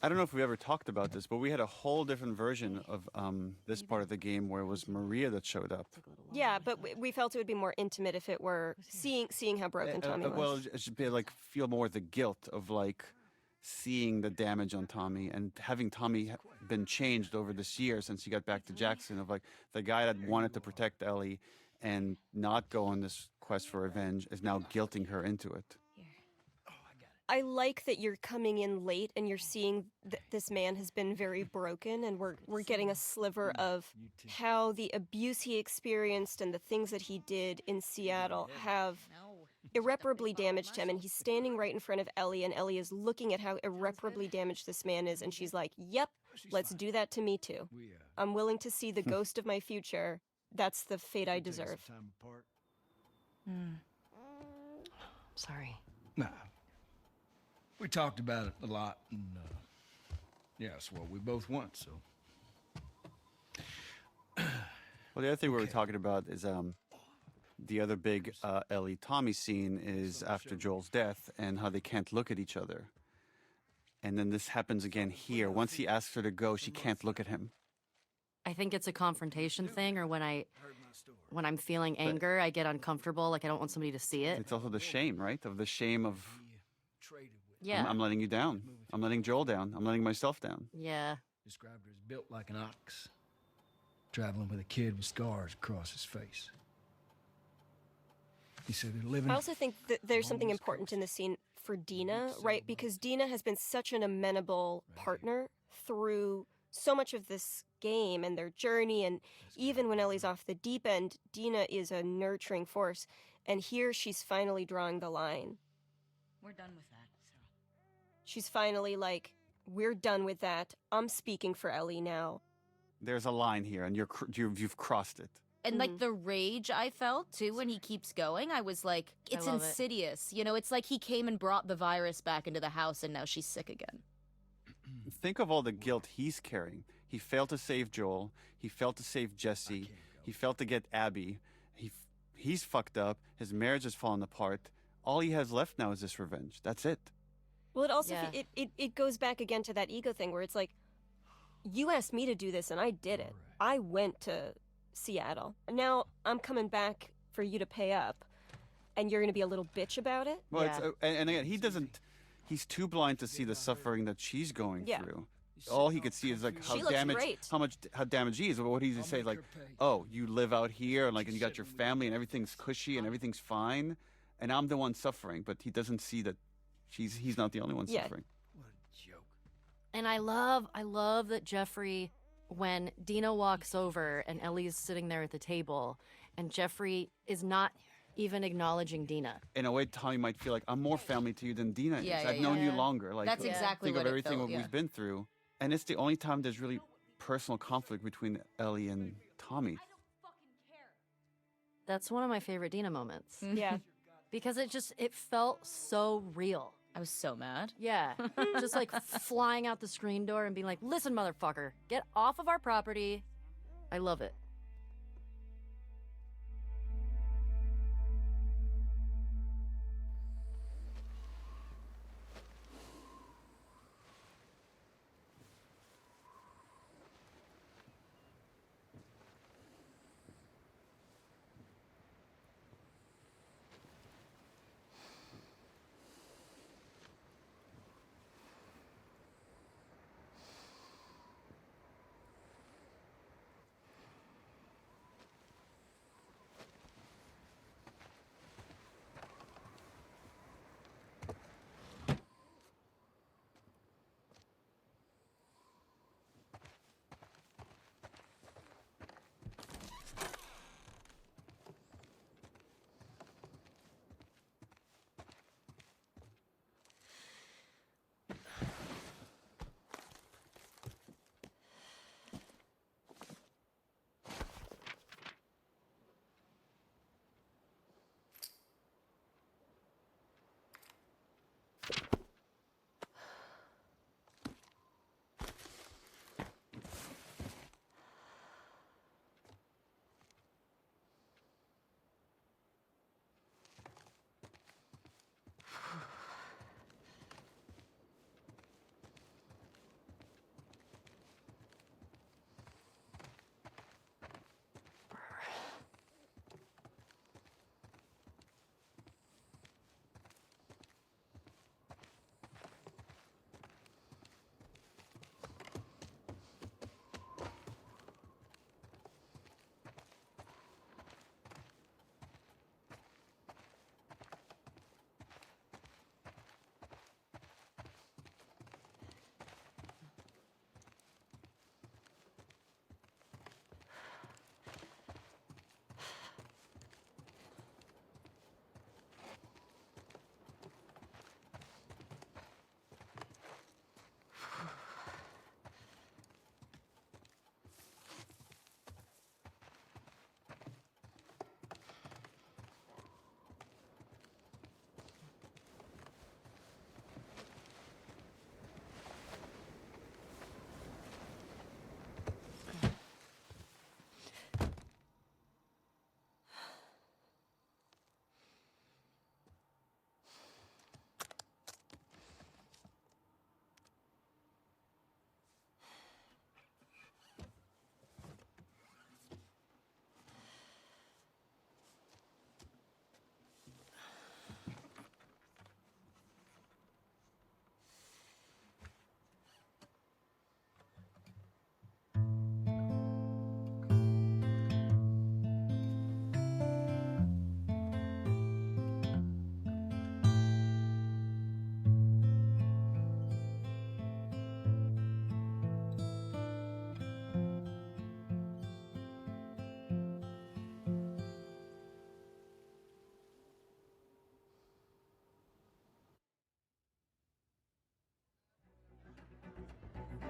I don't know if we ever talked about this, but we had a whole different version of this part of the game where it was Maria that showed up. Yeah, but we felt it would be more intimate if it were seeing how broken Tommy was. Well, it should be like feel more the guilt of like seeing the damage on Tommy and having Tommy been changed over this year since he got back to Jackson, of like the guy that wanted to protect Ellie and not go on this quest for revenge is now guilting her into it. I like that you're coming in late and you're seeing this man has been very broken, and we're getting a sliver of how the abuse he experienced and the things that he did in Seattle have irreparably damaged him. And he's standing right in front of Ellie, and Ellie is looking at how irreparably damaged this man is, and she's like, yep, let's do that to me too. I'm willing to see the ghost of my future. That's the fate I deserve. Sorry. Nah. We talked about it a lot, and yeah, it's what we both want, so. Well, the other thing we were talking about is the other big Ellie Tommy scene is after Joel's death and how they can't look at each other. And then this happens again here. Once he asks her to go, she can't look at him. I think it's a confrontation thing, or when I'm feeling anger, I get uncomfortable, like I don't want somebody to see it. It's also the shame, right? Of the shame of, Yeah. I'm letting you down. I'm letting Joel down. I'm letting myself down. Yeah. Described her as built like an ox, traveling with a kid with scars across his face. He said they're living. I also think that there's something important in the scene for Dina, right? Because Dina has been such an amenable partner through so much of this game and their journey, and even when Ellie's off the deep end, Dina is a nurturing force. And here she's finally drawing the line. We're done with that, Sarah. She's finally like, we're done with that. I'm speaking for Ellie now. There's a line here, and you've crossed it. And like the rage I felt too when he keeps going, I was like, it's insidious. You know, it's like he came and brought the virus back into the house and now she's sick again. Think of all the guilt he's carrying. He failed to save Joel. He failed to save Jesse. He failed to get Abby. He's fucked up. His marriage has fallen apart. All he has left now is this revenge. That's it. Well, it also it goes back again to that ego thing where it's like, you asked me to do this and I did it. I went to Seattle. Now I'm coming back for you to pay up, and you're going to be a little bitch about it? Well, and again, he doesn't. He's too blind to see the suffering that she's going through. All he could see is like how damaged he is. What does he say? Like, oh, you live out here, and you got your family, and everything's cushy, and everything's fine, and I'm the one suffering. But he doesn't see that he's not the only one suffering. What a joke. And I love that Jeffrey, when Dina walks over and Ellie's sitting there at the table, and Jeffrey is not even acknowledging Dina. In a way, Tommy might feel like, I'm more family to you than Dina is. I've known you longer. Like, that's exactly think what of everything it felt, we've been through. And it's the only time there's really personal conflict between Ellie and Tommy. That's one of my favorite Dina moments. Yeah. Because it felt so real. I was so mad. Yeah. Just like flying out the screen door and being like, listen, motherfucker, get off of our property. I love it.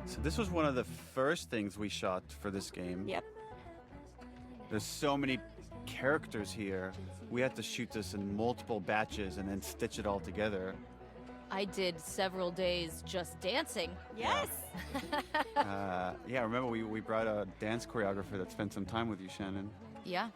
So this was one of the first things we shot for this game. Yep. There's so many characters here. We had to shoot this in multiple batches and then stitch it all together. I did several days just dancing. Yes. Yeah, remember we brought a dance choreographer that spent some time with you, Shannon. Yeah.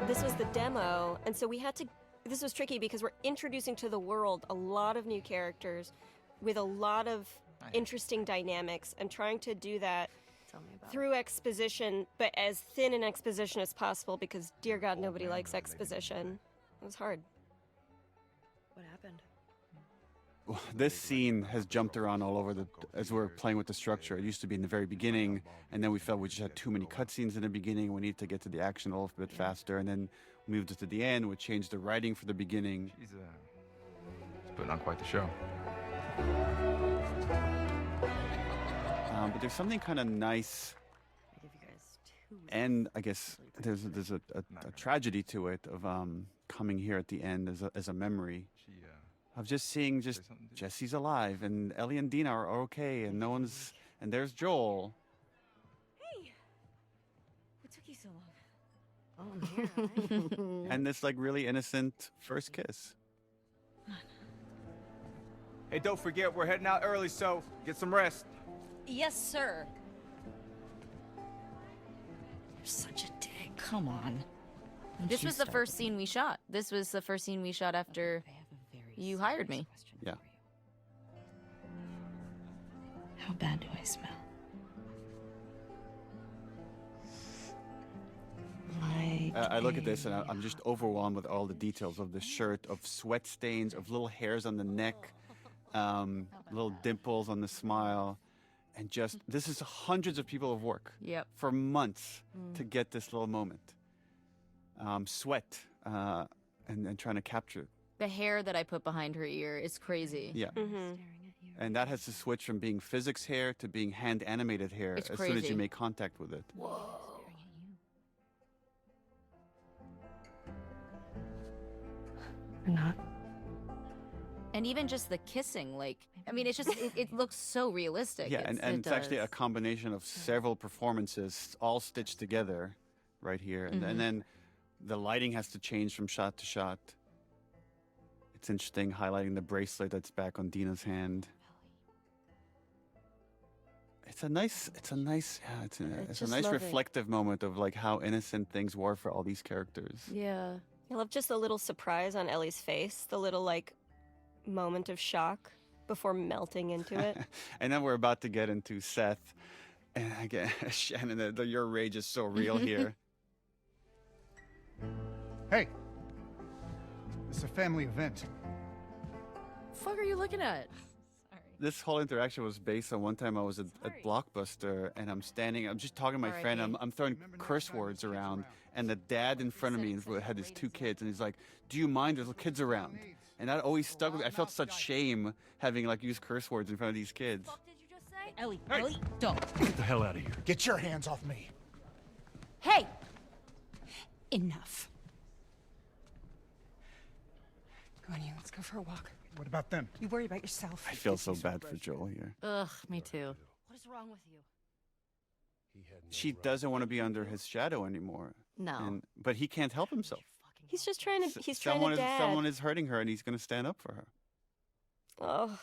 This was the demo, and so we had to. This was tricky because we're introducing to the world a lot of new characters with a lot of interesting dynamics, and trying to do that through exposition, but as thin an exposition as possible because, dear God, nobody likes exposition. It was hard. What happened? This scene has jumped around all over as we're playing with the structure. It used to be in the very beginning, and then we felt we just had too many cutscenes in the beginning. We needed to get to the action a little bit faster, and then moved it to the end. We changed the writing for the beginning. She's putting on quite the show. But there's something kind of nice, and I guess there's a tragedy to it of coming here at the end as a memory. Of just seeing Jesse's alive and Ellie and Dina are okay and no one's, and there's Joel. Hey, what took you so long? Oh, man. And this like really innocent first kiss. Hey, don't forget, we're heading out early, so get some rest. Yes, sir. You're such a dick. Come on. This was the first scene we shot. This was the first scene we shot after you hired me. Yeah. How bad do I smell? I look at this and I'm just overwhelmed with all the details of the shirt, of sweat stains, of little hairs on the neck, little dimples on the smile, and just this is hundreds of people of work for months to get this little moment. Sweat and trying to capture. The hair that I put behind her ear is crazy. Yeah. And that has to switch from being physics hair to being hand animated hair It's as soon as crazy. you make contact with it. Whoa. Or not. And even just the kissing, like, I mean, it's just, it looks so realistic. Yeah, and it's actually a combination of several performances all stitched together right here. And then the lighting has to change from shot to shot. It's interesting highlighting the bracelet that's back on Dina's hand. It's a nice reflective moment of like how innocent things were for all these characters. Yeah. I love just the little surprise on Ellie's face, the little like moment of shock before melting into it. And then we're about to get into Seth, and again, Shannon, your rage is so real here. Hey, it's a family event. The fuck are you looking at? This whole interaction was based on one time I was at Blockbuster, and I'm just talking to my friend, I'm throwing curse words around, and the dad in front of me had his two kids, and he's like, "Do you mind? There's kids around." And that always stuck with me. I felt such shame having like used curse words in front of these kids. What did you just say? Ellie, Ellie, don't. Get the hell out of here. Get your hands off me. Hey! Enough. Come on, you. Let's go for a walk. What about them? You worry about yourself. I feel so bad for Joel here. Ugh, me too. What is wrong with you? She doesn't want to be under his shadow anymore. No. But he can't help himself. He's just trying to. He's someone trying to dad. Someone is hurting her, and he's going to stand up for her. Oh,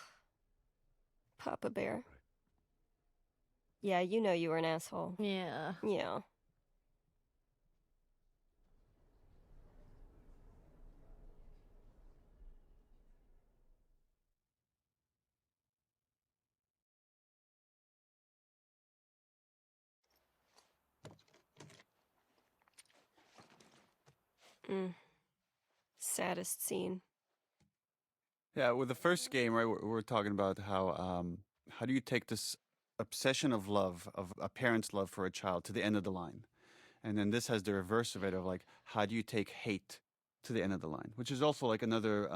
Papa Bear. Yeah, you know you were an asshole. Yeah. Yeah. Saddest scene. Yeah, with the first game, right, we're talking about how do you take this obsession of love, of a parent's love for a child, to the end of the line? And then this has the reverse of it, of like, how do you take hate to the end of the line? Which is also like another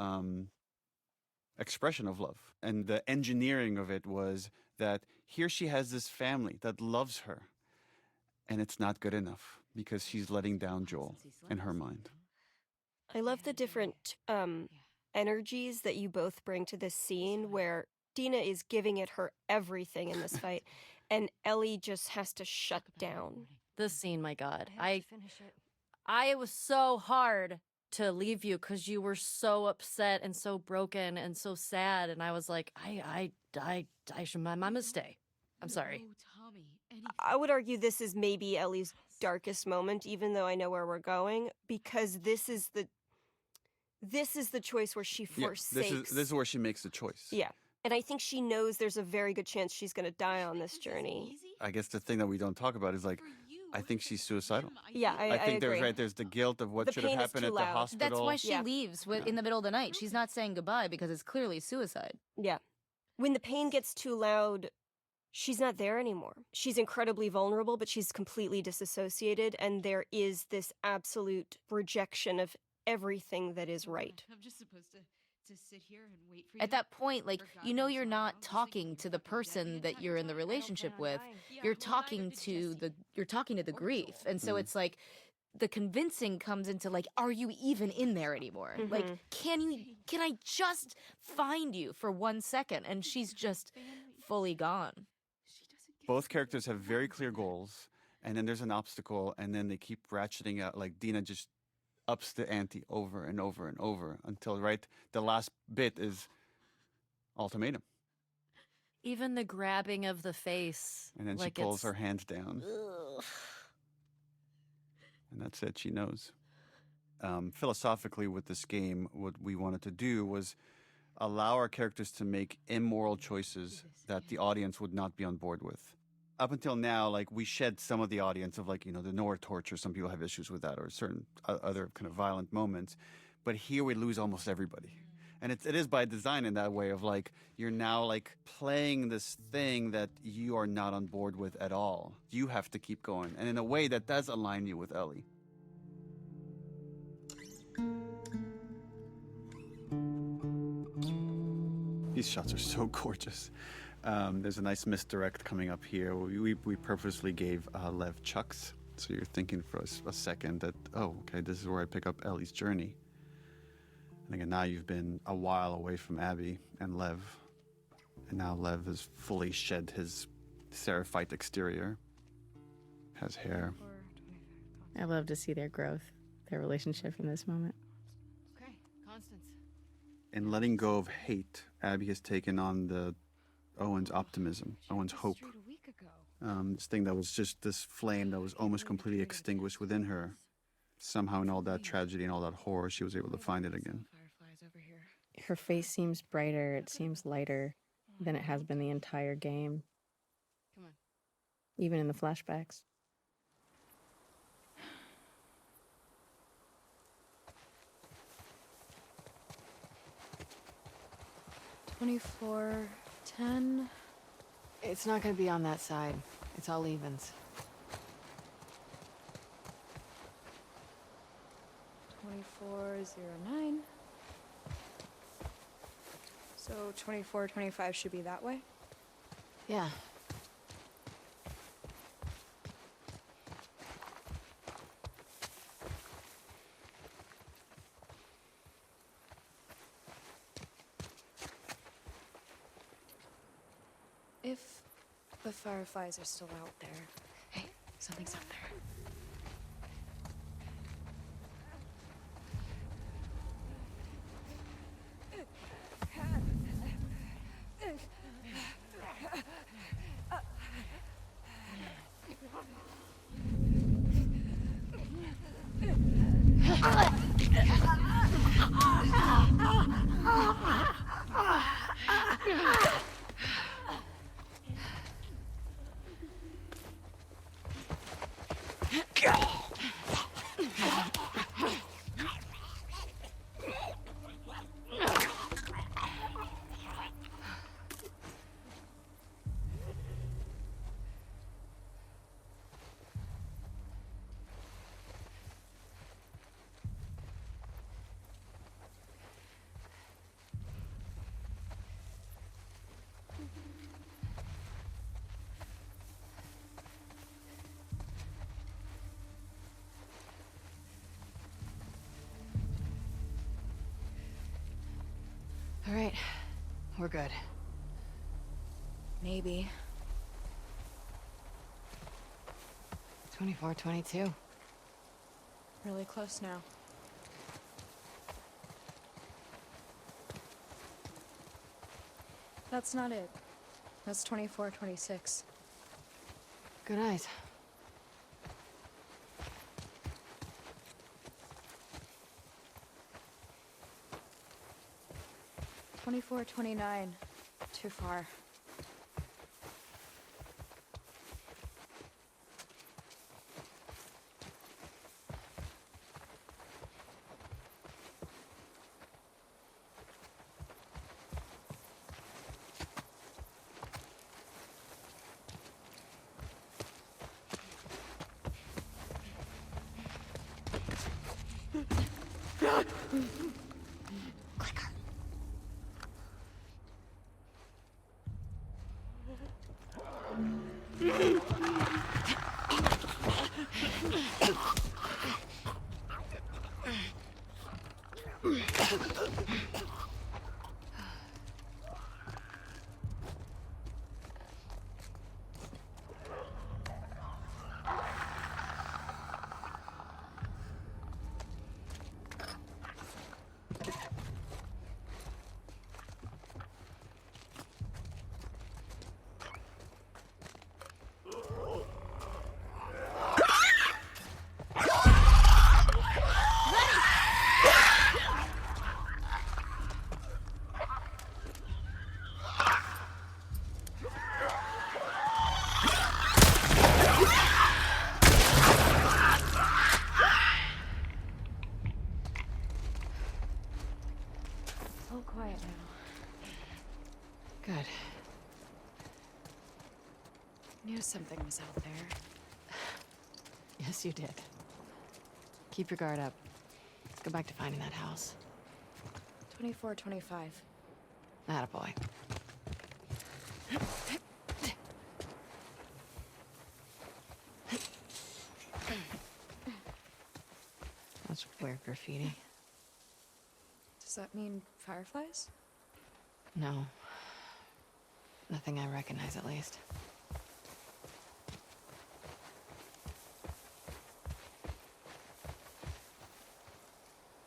expression of love. And the engineering of it was that here she has this family that loves her. And it's not good enough because she's letting down Joel in her mind. I love the different energies that you both bring to this scene where Dina is giving it her everything in this fight, and Ellie just has to shut down. This scene, my God. I was so hard to leave you because you were so upset and so broken and so sad. And I was like, I should, my mama stay. I'm sorry. I would argue this is maybe Ellie's darkest moment, even though I know where we're going, because this is the choice where she forsakes. This is where she makes the choice. Yeah. And I think she knows there's a very good chance she's going to die on this journey. I guess the thing that we don't talk about is like, I think she's suicidal. Yeah, I think agree. There's the guilt of what should have happened at the hospital. That's why she leaves in the middle of the night. She's not saying goodbye because it's clearly suicide. Yeah. When the pain gets too loud, she's not there anymore. She's incredibly vulnerable, but she's completely disassociated, and there is this absolute rejection of everything that is right. I'm just supposed to sit here and wait for you. At that point, like, you know, you're not talking to the person that you're in the relationship with. You're talking to the grief. And so it's like the convincing comes into like, are you even in there anymore? Mm-hmm. Like, can I just find you for 1 second? And she's just fully gone. Both characters have very clear goals, and then there's an obstacle, and then they keep ratcheting out. Like Dina just ups the ante over and over and over until the last bit is ultimatum. Even the grabbing of the face. And then she pulls her hands down. Ugh. And that's it, she knows. Philosophically with this game, what we wanted to do was allow our characters to make immoral choices that the audience would not be on board with. Up until now, like, we shed some of the audience of, like, you know, the Nora torture. Some people have issues with that, or certain other kind of violent moments. But here we lose almost everybody. And it is by design in that way of, like, you're now, like, playing this thing that you are not on board with at all. You have to keep going. And in a way that does align you with Ellie. These shots are so gorgeous. There's a nice misdirect coming up here. We purposely gave Lev chucks, so you're thinking for a second that, oh, okay, this is where I pick up Ellie's journey. And again, now you've been a while away from Abby and Lev, and now Lev has fully shed his seraphite exterior, has hair. I love to see their growth, their relationship in this moment. Okay, Constance. In letting go of hate, Abby has taken on Owen's optimism, Owen's hope. This thing that was just this flame that was almost completely extinguished within her. Somehow in all that tragedy and all that horror, she was able to find it again. Her face seems brighter, it seems lighter than it has been the entire game. Come on. Even in the flashbacks. $24.10. It's not going to be on that side. It's all evens. 24.09. So 24.25 should be that way? Yeah. If the fireflies are still out there. Hey, something's out there. All right. We're good. Maybe. 24, 22. Really close now. That's not it. That's 24, 26. Good eyes. Twenty-four, 29. Too far. So quiet now. Good. Knew something was out there. Yes, you did. Keep your guard up. Let's go back to finding that house. 24, 25. Attaboy. That's weird graffiti. Does that mean fireflies? No. Nothing I recognize, at least.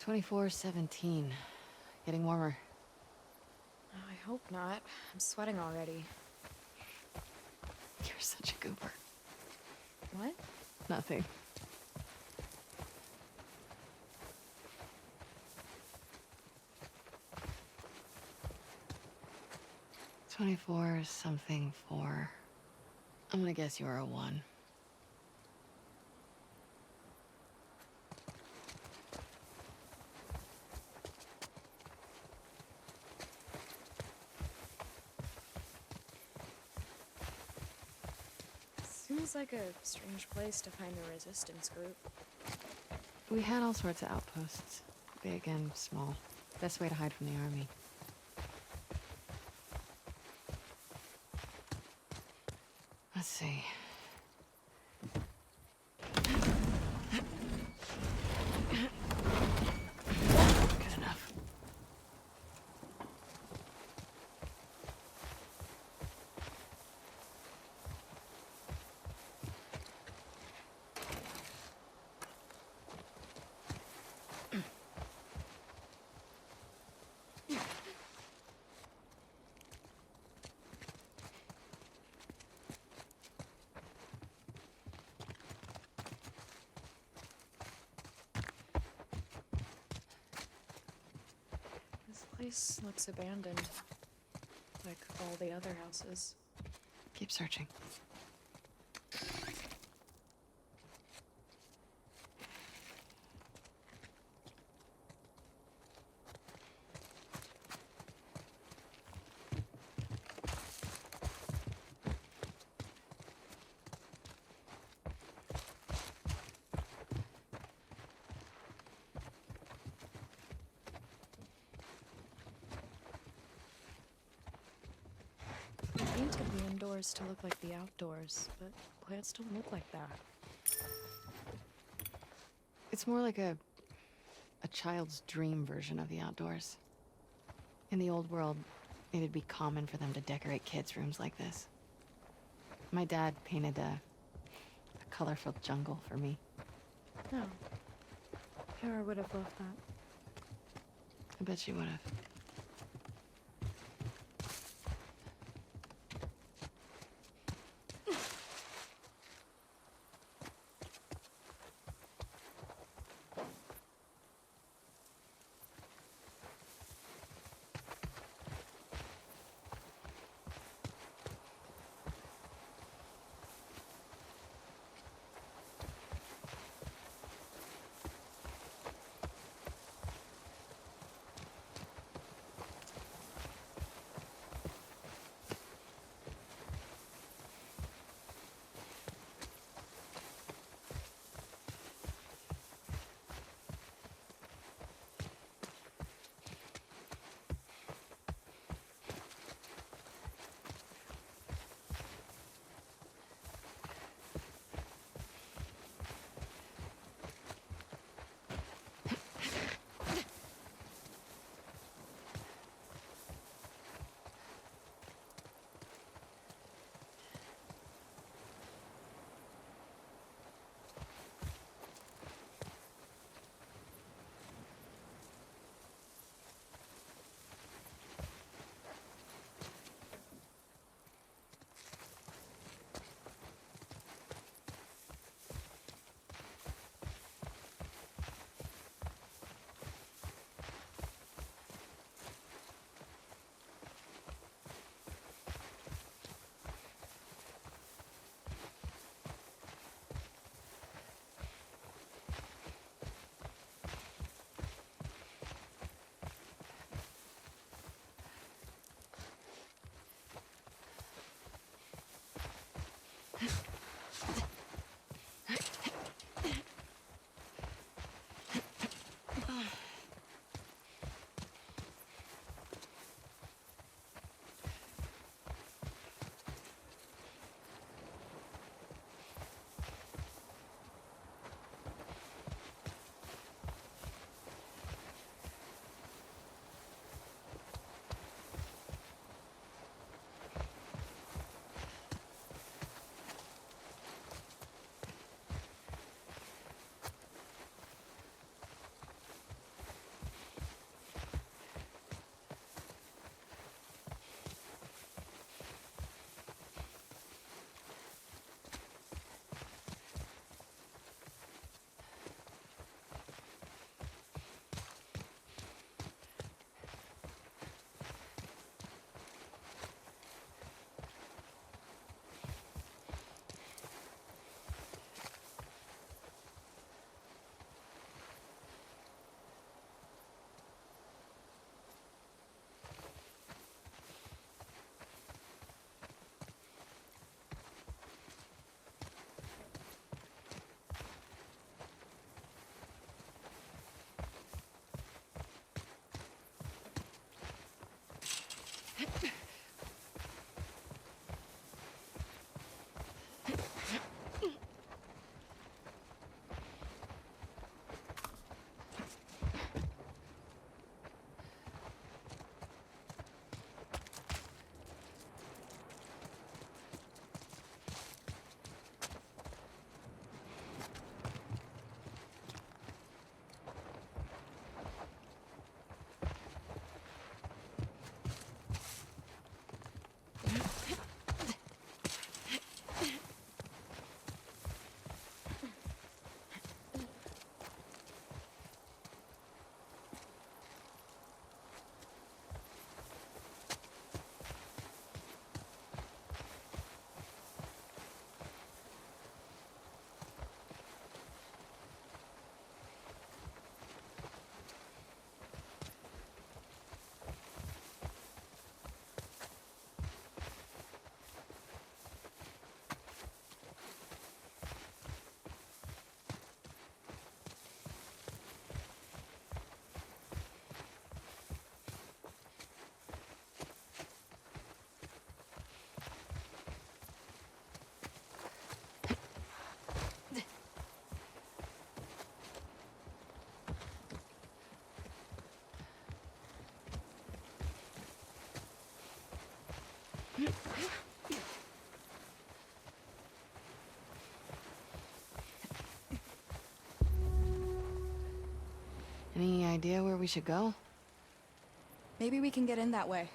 (24:17). Getting warmer. Oh, I hope not. I'm sweating already. You're such a goober. What? Nothing. (24 something 4). I'm gonna guess you're a 1. Seems like a strange place to find a resistance group. We had all sorts of outposts. Big and small. Best way to hide from the army. Let's see. Good enough. This place looks abandoned. Like all the other houses. Keep searching. They painted the indoors to look like the outdoors, but plants don't look like that. It's more like a child's dream version of the outdoors. In the old world, it'd be common for them to decorate kids' rooms like this. My dad painted a colorful jungle for me. No. Kara would have loved that. I bet she would have. Any idea where we should go? Maybe we can get in that way.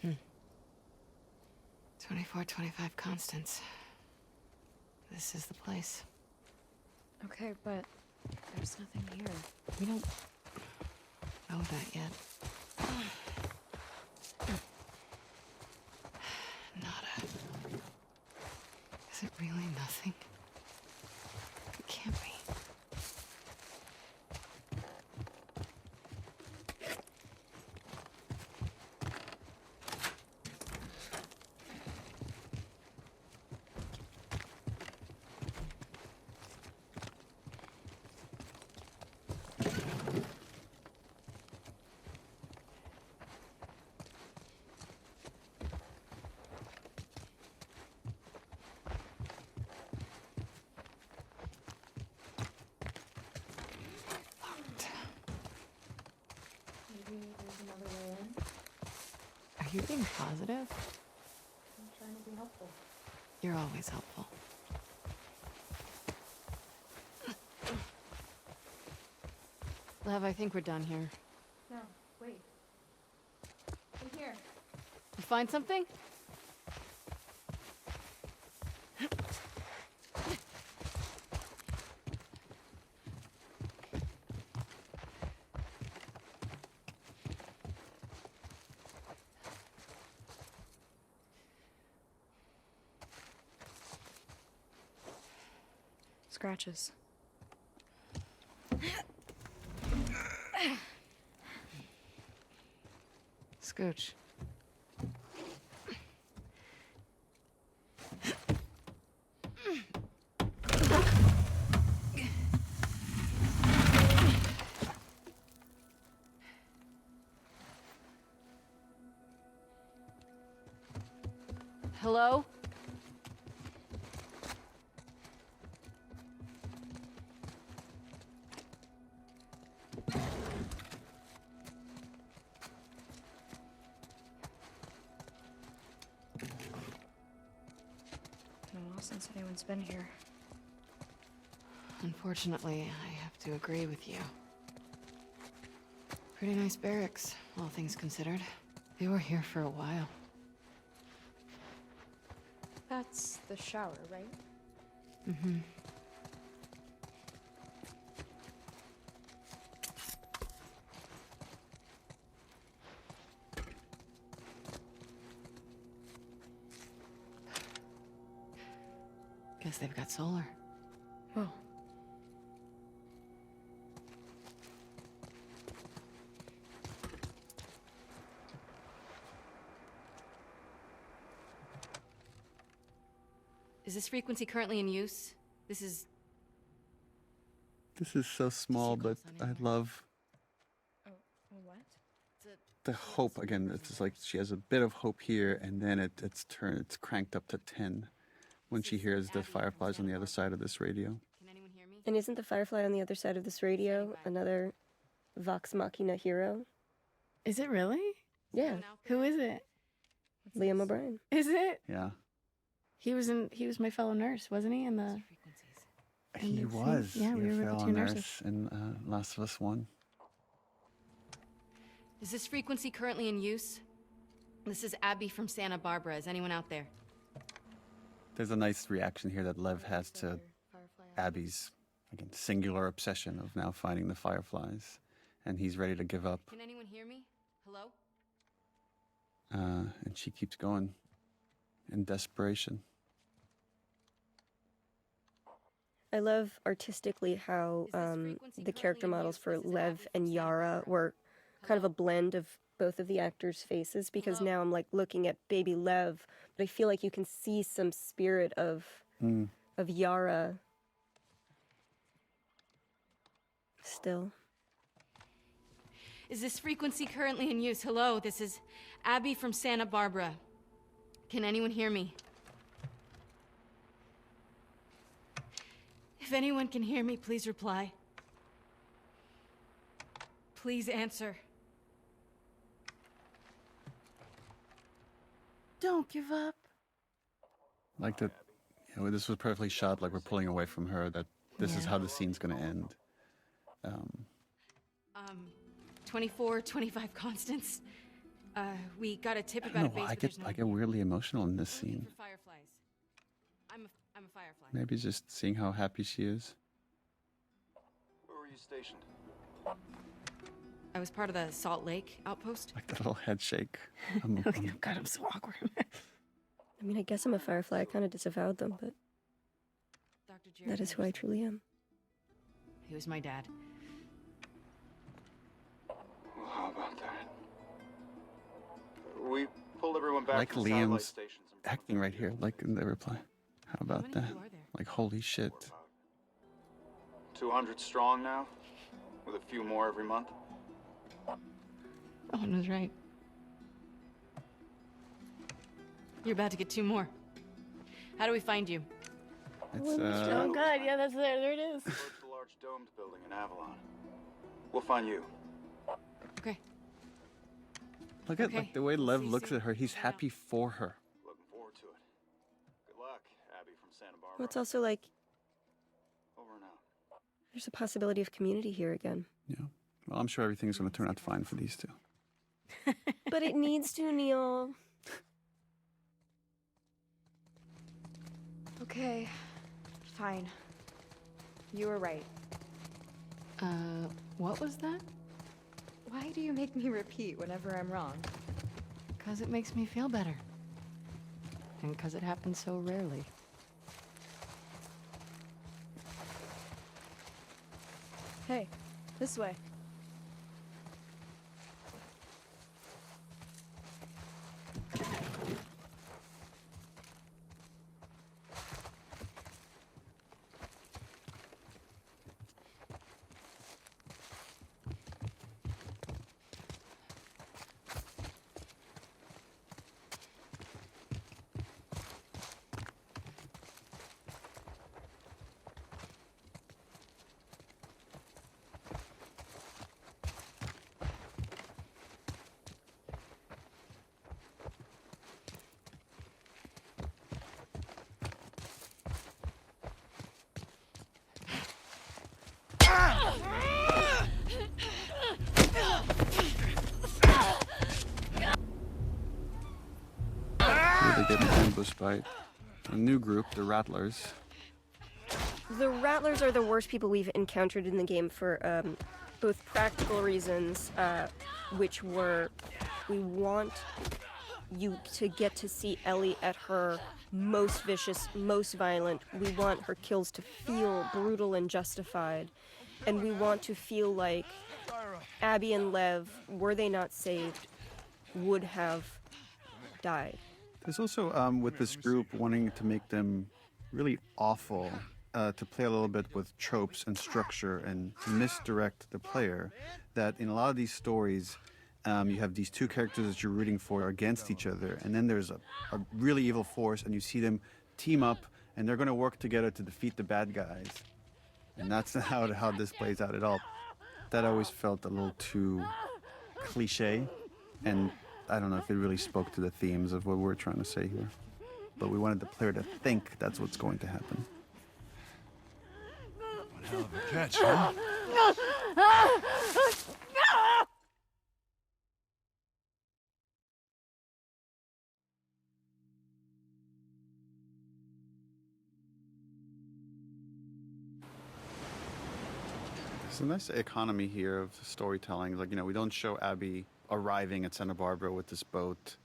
Hmm. 24, 25 constants. This is the place. Okay, but there's nothing here. We don't know that yet. Nada. Is it really nothing? It can't be. Are you being positive? I'm trying to be helpful. You're always helpful. Lev, I think we're done here. No, wait. In here. You find something? Scratches. Scooch. Hello? Been a while since anyone's been here. Unfortunately, I have to agree with you. Pretty nice barracks, all things considered. They were here for a while. That's the shower, right? Mm-hmm. Guess they've got solar. Oh. Is this frequency currently in use? This is so small, but I love What? the hope. Again, it's just like she has a bit of hope here, and then it's cranked up to 10 when she hears the fireflies on the other side of this radio. Can anyone hear me? And isn't the firefly on the other side of this radio another Vox Machina hero? Is it really? Yeah, Who is it? Liam O'Brien. Is it? Yeah. He was my fellow nurse, wasn't he? In the He the scene? was. Yeah, we your were with the fellow two nurse nurses. in Last of Us 1. Is this frequency currently in use? This is Abby from Santa Barbara. Is anyone out there? There's a nice reaction here that Lev has to Abby's, again, singular obsession of now finding the fireflies. And he's ready to give up. Can anyone hear me? Hello? And she keeps going in desperation. I love artistically how the character models for Lev and Yara were kind of a blend of both of the actors' faces, because now I'm like looking at baby Lev, but I feel like you can see some spirit of Yara still. Is this frequency currently in use? Hello, this is Abby from Santa Barbara. Can anyone hear me? If anyone can hear me, please reply. Please answer. Don't give up. Like that, you know, this was perfectly shot, like we're pulling away from her, that this is how the scene's going to end. 24, 25 Constance. We got a tip I about don't a know base, why but there's no... I get weirdly emotional in this scene. For fireflies. I'm a firefly. Maybe just seeing how happy she is. Where were you stationed? I was part of the Salt Lake outpost. Like that little head shake. God, I'm so awkward. I mean, I guess I'm a firefly. I kind of disavowed them, but that is who I truly am. He was my dad. Well, how about that? We pulled everyone back Like from satellite Liam's stations and acting right here, like in the reply. How about that? Like, holy shit. 200 strong now, with a few more every month. Owen was right. You're about to get 2 more. How do we find you? It's, Oh god, yeah, that's there it is. Towards the large domed building in Avalon. We'll find you. Okay. Look at like the way Lev looks at her. He's happy for her. Looking forward to it. Good luck, Abby from Santa Barbara. Well, it's also like Over and out. there's a possibility of community here again. Yeah. Well, I'm sure everything's going to turn out fine for these two. But it needs to, Neil. Okay, fine. You were right. What was that? Why do you make me repeat whenever I'm wrong? Because it makes me feel better. And because it happens so rarely. Hey, this way. They get ambushed by a new group, the Rattlers. The Rattlers are the worst people we've encountered in the game for both practical reasons, which were we want you to get to see Ellie at her most vicious, most violent. We want her kills to feel brutal and justified. And we want to feel like Abby and Lev, were they not saved, would have died. There's also, with this group, wanting to make them really awful, to play a little bit with tropes and structure and misdirect the player, that in a lot of these stories, you have these two characters that you're rooting for against each other, and then there's a really evil force, and you see them team up, and they're going to work together to defeat the bad guys. And that's not how this plays out at all. That always felt a little too cliche, and I don't know if it really spoke to the themes of what we're trying to say here. But we wanted the player to think that's what's going to happen. One hell of a catch, huh? There's a nice economy here of storytelling. Like, you know, we don't show Abby arriving at Santa Barbara with this boat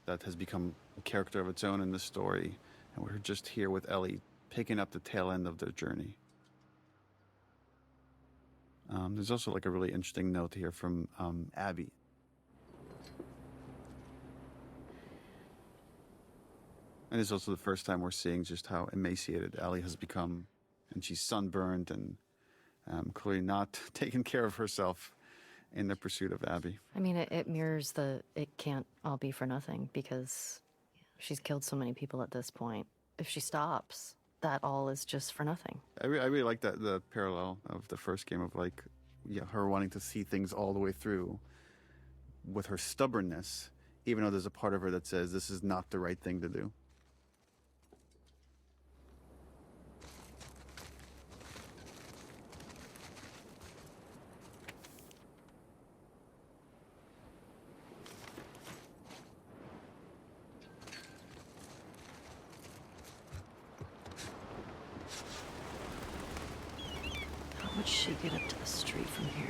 that has become a character of its own in the story. And we're just here with Ellie picking up the tail end of their journey. There's also like a really interesting note here from Abby. And it's also the first time we're seeing just how emaciated Ellie has become. And she's sunburned and clearly not taking care of herself. in the pursuit of Abby. I mean, it mirrors it can't all be for nothing because she's killed so many people at this point. If she stops, that all is just for nothing. I really like that, the parallel of the first game of like, yeah, her wanting to see things all the way through with her stubbornness, even though there's a part of her that says this is not the right thing to do. How would she get up to the street from here?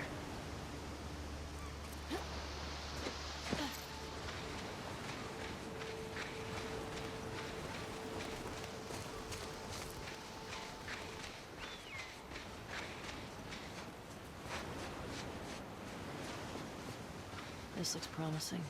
This looks promising.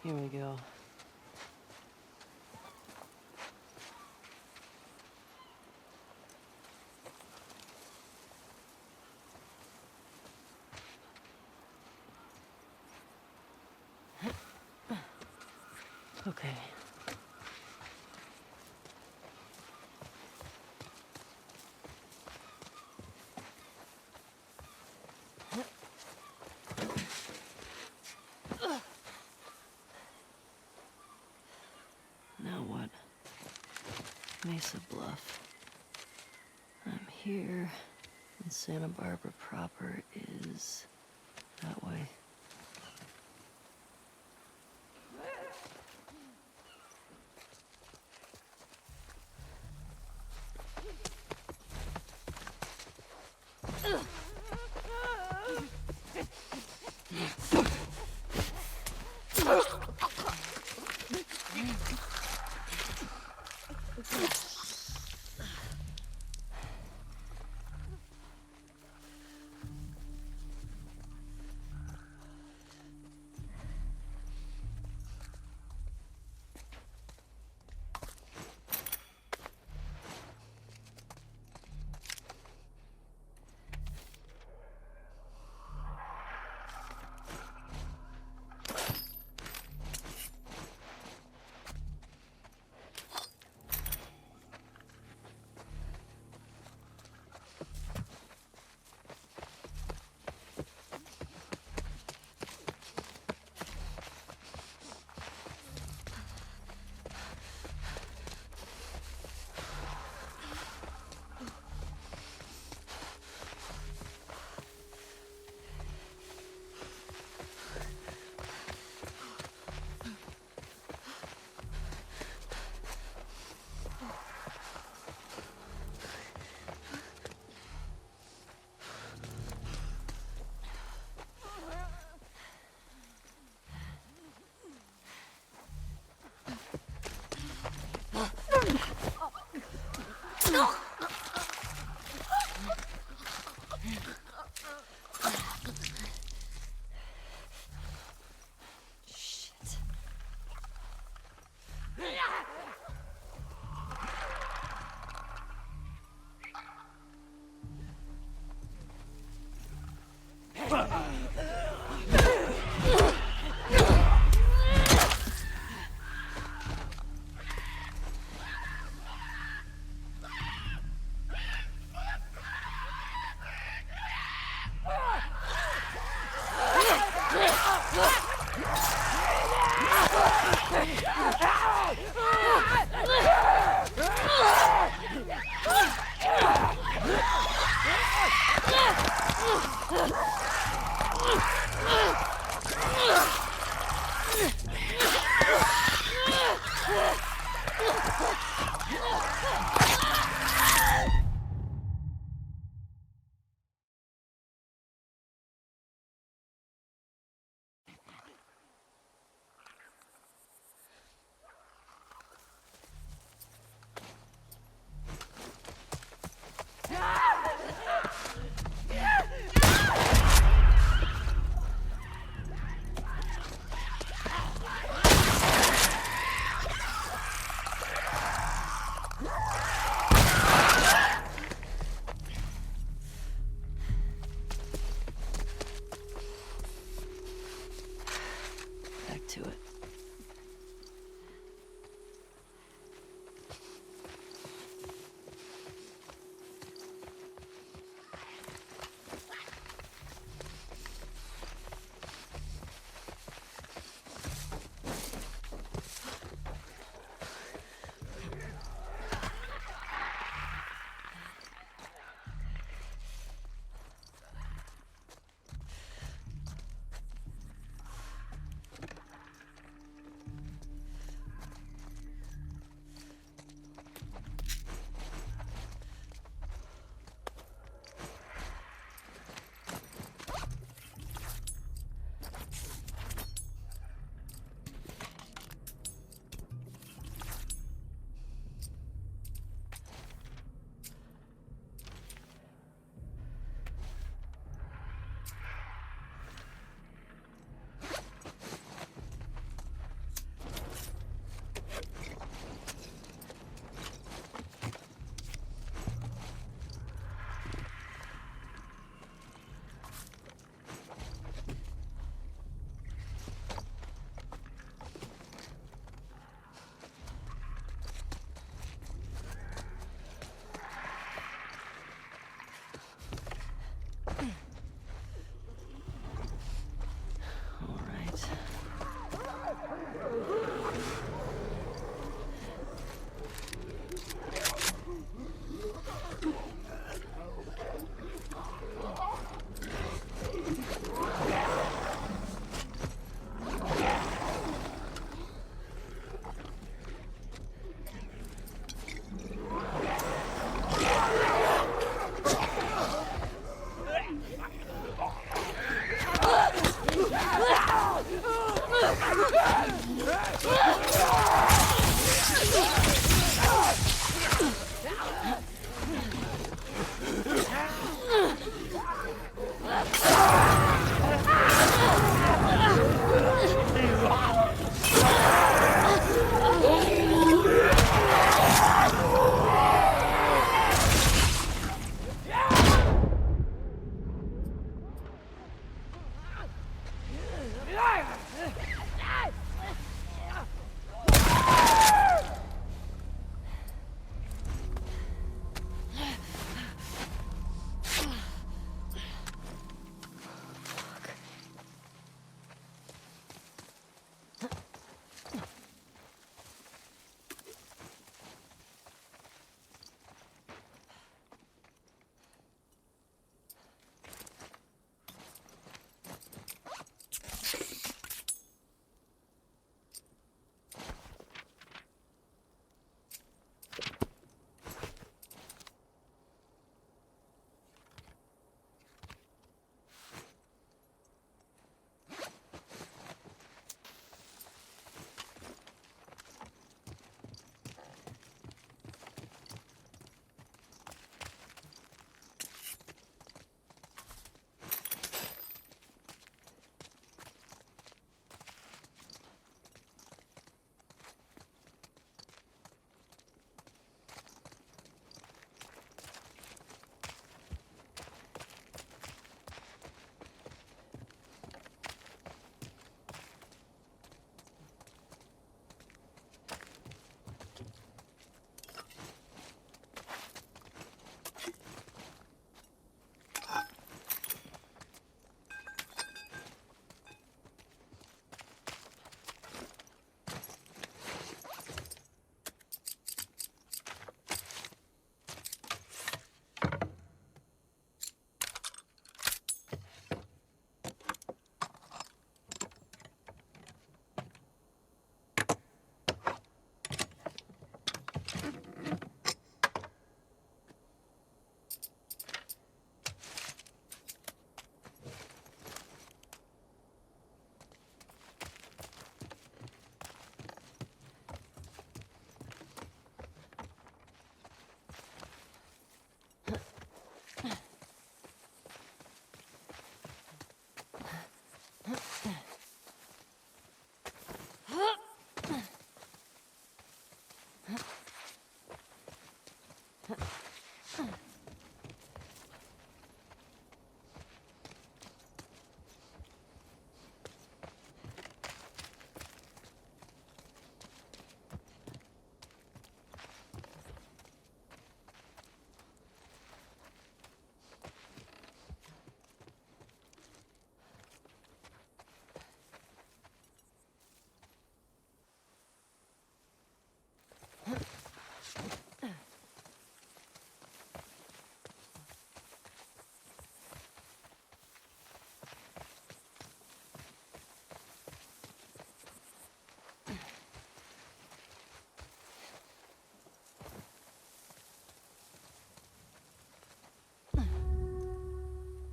Here we go. Okay. Now what? Mesa Bluff. I'm here, and Santa Barbara proper is that way.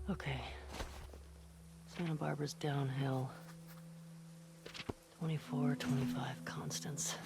Okay. Santa Barbara's downhill. 24, 25 constants.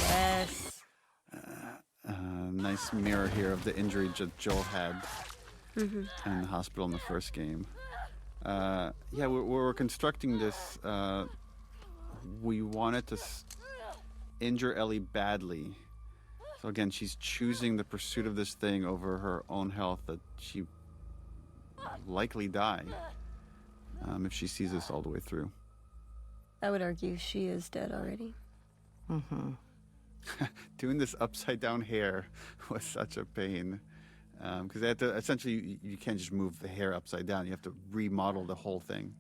Yes. Nice mirror here of the injury Joel had in the hospital in the first game. Yeah, we're constructing this. We wanted to injure Ellie badly. So again, she's choosing the pursuit of this thing over her own health, that she likely die if she sees this all the way through. I would argue she is dead already. Doing this upside down hair was such a pain, because they had to essentially, you can't just move the hair upside down. You have to remodel the whole thing.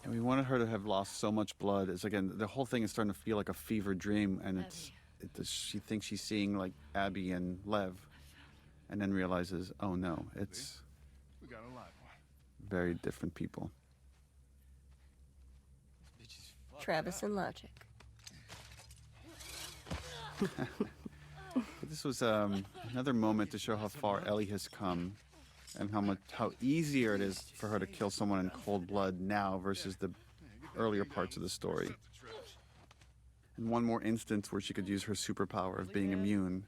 And we wanted her to have lost so much blood. It's again, the whole thing is starting to feel like a fever dream, and she thinks she's seeing like Abby and Lev, and then realizes, oh no, it's very different people. Travis and Logic. This was another moment to show how far Ellie has come, and how easier it is for her to kill someone in cold blood now versus the earlier parts of the story. And one more instance where she could use her superpower of being immune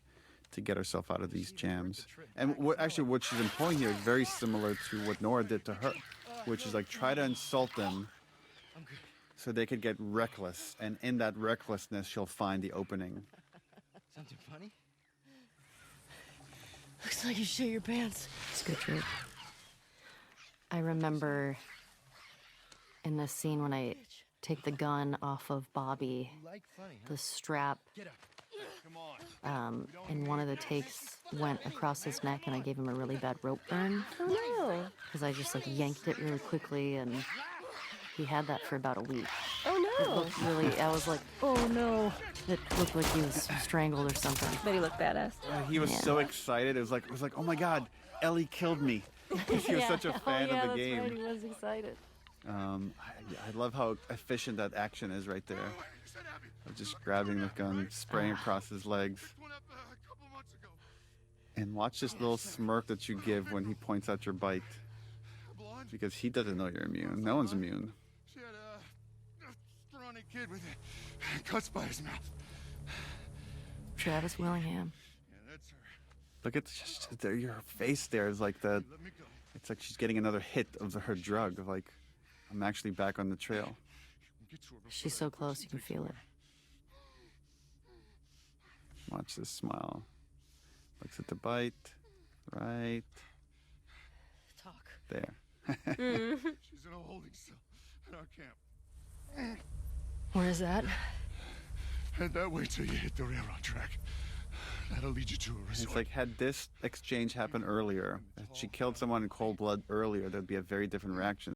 to get herself out of these jams. And what she's employing here is very similar to what Nora did to her, which is like try to insult them so they could get reckless, and in that recklessness she'll find the opening. Something funny? Looks like you shit your pants. It's a good trick. I remember in this scene when I take the gun off of Bobby, the strap in one of the takes went across his neck, and I gave him a really bad rope burn. Oh no. Because I just like yanked it really quickly, and he had that for about a week. Oh It no. looked really, I was like, oh no. It looked like he was strangled or something. But he looked badass. He was so excited. It was like, oh my God, Ellie killed me. He was such a fan of the game. That's right, he was excited. I love how efficient that action is right there. Of just grabbing the gun, spraying across his legs. And watch this little smirk that you give when he points out your bite. Because he doesn't know you're immune. No one's immune. She had a scrawny kid with cuts by his mouth. Travis Willingham. Yeah, that's her. Look at just your face there is like the. It's like she's getting another hit of her drug. Of like, I'm actually back on the trail. She's so close, you can feel it. Watch this smile. Looks at the bite. Right. Talk. There. She's in a holding cell at our camp. Where is that? Head that way till you hit the railroad track. That'll lead you to a resort. It's like, had this exchange happened earlier, if she killed someone in cold blood earlier, there'd be a very different reaction.